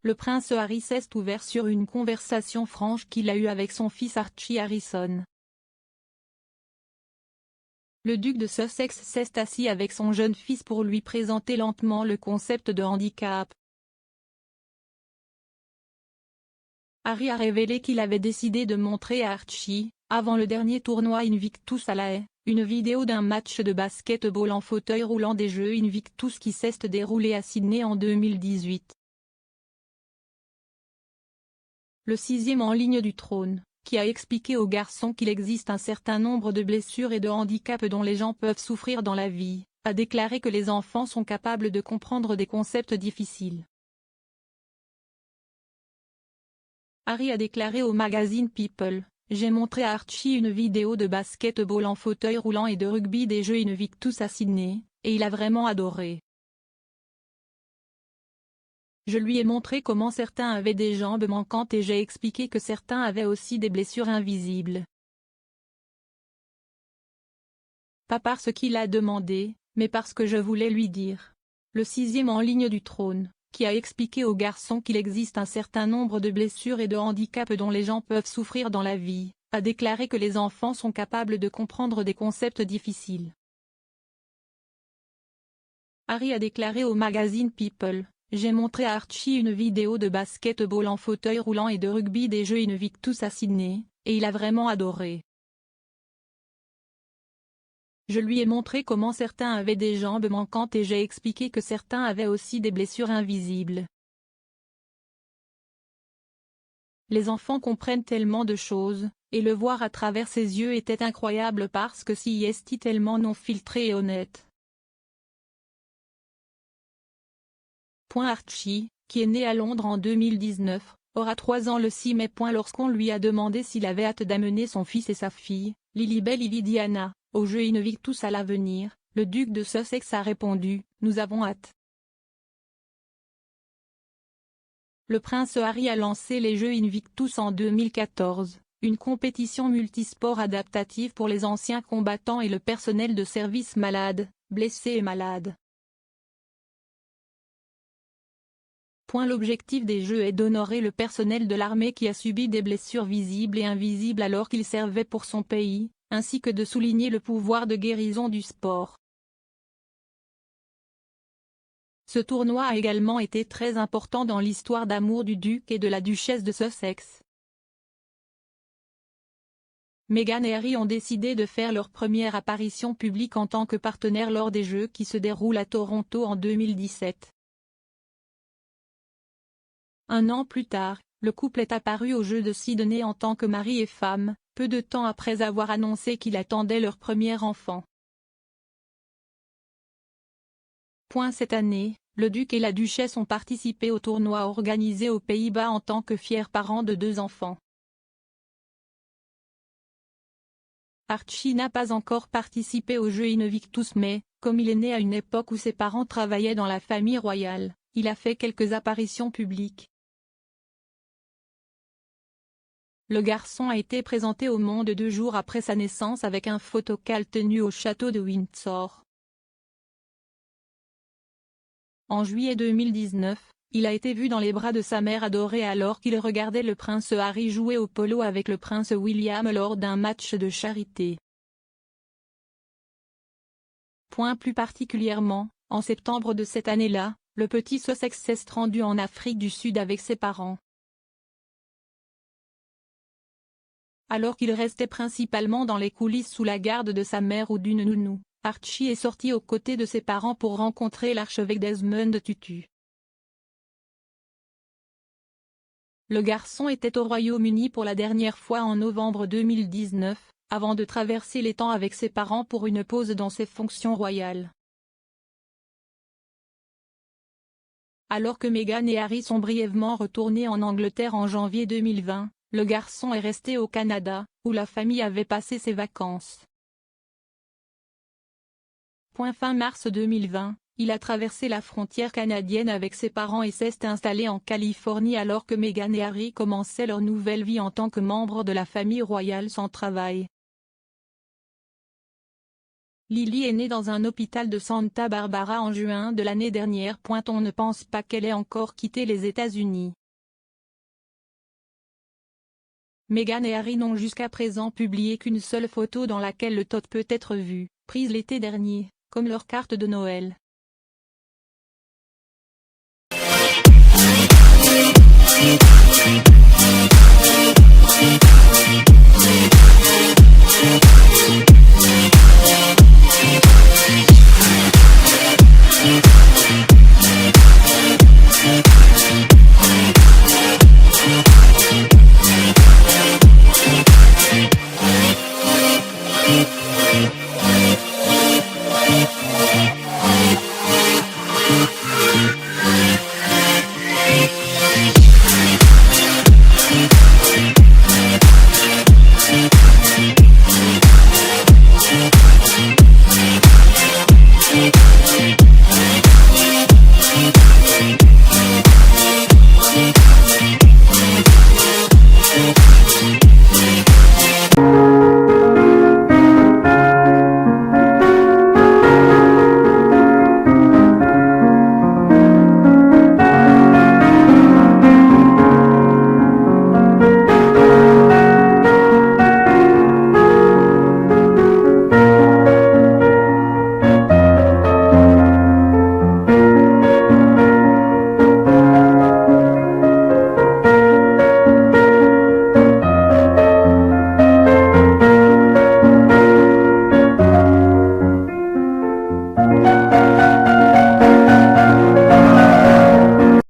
le prince Harry s'est ouvert sur une conversation franche qu'il a eue avec son fils Archie Harrison. Le duc de Sussex s'est assis avec son jeune fils pour lui présenter lentement le concept de handicap. Harry a révélé qu'il avait décidé de montrer à Archie, avant le dernier tournoi Invictus à La Haye, une vidéo d'un match de basket-ball en fauteuil roulant des Jeux Invictus qui s'est déroulé à Sydney en 2018. Le 6e en ligne du trône, qui a expliqué aux garçons qu'il existe un certain nombre de blessures et de handicaps dont les gens peuvent souffrir dans la vie, a déclaré que les enfants sont capables de comprendre des concepts difficiles. Harry a déclaré au magazine People: « J'ai montré à Archie une vidéo de basket-ball en fauteuil roulant et de rugby des Jeux Invictus à Sydney, et il a vraiment adoré. Je lui ai montré comment certains avaient des jambes manquantes et j'ai expliqué que certains avaient aussi des blessures invisibles. Pas parce qu'il a demandé, mais parce que je voulais lui dire. » Le 6e en ligne du trône, qui a expliqué aux garçons qu'il existe un certain nombre de blessures et de handicaps dont les gens peuvent souffrir dans la vie, a déclaré que les enfants sont capables de comprendre des concepts difficiles. Harry a déclaré au magazine People: « J'ai montré à Archie une vidéo de basket-ball en fauteuil roulant et de rugby des Jeux Invictus à Sydney, et il a vraiment adoré. Je lui ai montré comment certains avaient des jambes manquantes et j'ai expliqué que certains avaient aussi des blessures invisibles. Les enfants comprennent tellement de choses, et le voir à travers ses yeux était incroyable parce que si est tellement non filtré et honnête. » Archie, qui est né à Londres en 2019, aura 3 ans le 6 mai. Lorsqu'on lui a demandé s'il avait hâte d'amener son fils et sa fille, Lilibet Diana, aux Jeux Invictus à l'avenir, le duc de Sussex a répondu: « Nous avons hâte. » Le prince Harry a lancé les Jeux Invictus en 2014, une compétition multisport adaptative pour les anciens combattants et le personnel de service malade, blessés et malades. L'objectif des Jeux est d'honorer le personnel de l'armée qui a subi des blessures visibles et invisibles alors qu'il servait pour son pays, ainsi que de souligner le pouvoir de guérison du sport. Ce tournoi a également été très important dans l'histoire d'amour du duc et de la duchesse de Sussex. Meghan et Harry ont décidé de faire leur première apparition publique en tant que partenaires lors des Jeux qui se déroulent à Toronto en 2017. Un an plus tard, le couple est apparu aux Jeux de Sydney en tant que mari et femme, peu de temps après avoir annoncé qu'il attendait leur premier enfant. Cette année, le duc et la duchesse ont participé au tournoi organisé aux Pays-Bas en tant que fiers parents de 2 enfants. Archie n'a pas encore participé aux Jeux Invictus mais, comme il est né à une époque où ses parents travaillaient dans la famille royale, il a fait quelques apparitions publiques. Le garçon a été présenté au monde 2 jours après sa naissance avec un photocall tenu au château de Windsor. En juillet 2019, il a été vu dans les bras de sa mère adorée alors qu'il regardait le prince Harry jouer au polo avec le prince William lors d'un match de charité. Plus particulièrement, en septembre de cette année-là, le petit Sussex s'est rendu en Afrique du Sud avec ses parents. Alors qu'il restait principalement dans les coulisses sous la garde de sa mère ou d'une nounou, Archie est sorti aux côtés de ses parents pour rencontrer l'archevêque Desmond Tutu. Le garçon était au Royaume-Uni pour la dernière fois en novembre 2019, avant de traverser les temps avec ses parents pour une pause dans ses fonctions royales. Alors que Meghan et Harry sont brièvement retournés en Angleterre en janvier 2020, le garçon est resté au Canada, où la famille avait passé ses vacances. Fin mars 2020, il a traversé la frontière canadienne avec ses parents et s'est installé en Californie alors que Meghan et Harry commençaient leur nouvelle vie en tant que membres de la famille royale sans travail. Lily est née dans un hôpital de Santa Barbara en juin de l'année dernière. On ne pense pas qu'elle ait encore quitté les États-Unis. Meghan et Harry n'ont jusqu'à présent publié qu'une seule photo dans laquelle le tot peut être vu, prise l'été dernier, comme leur carte de Noël.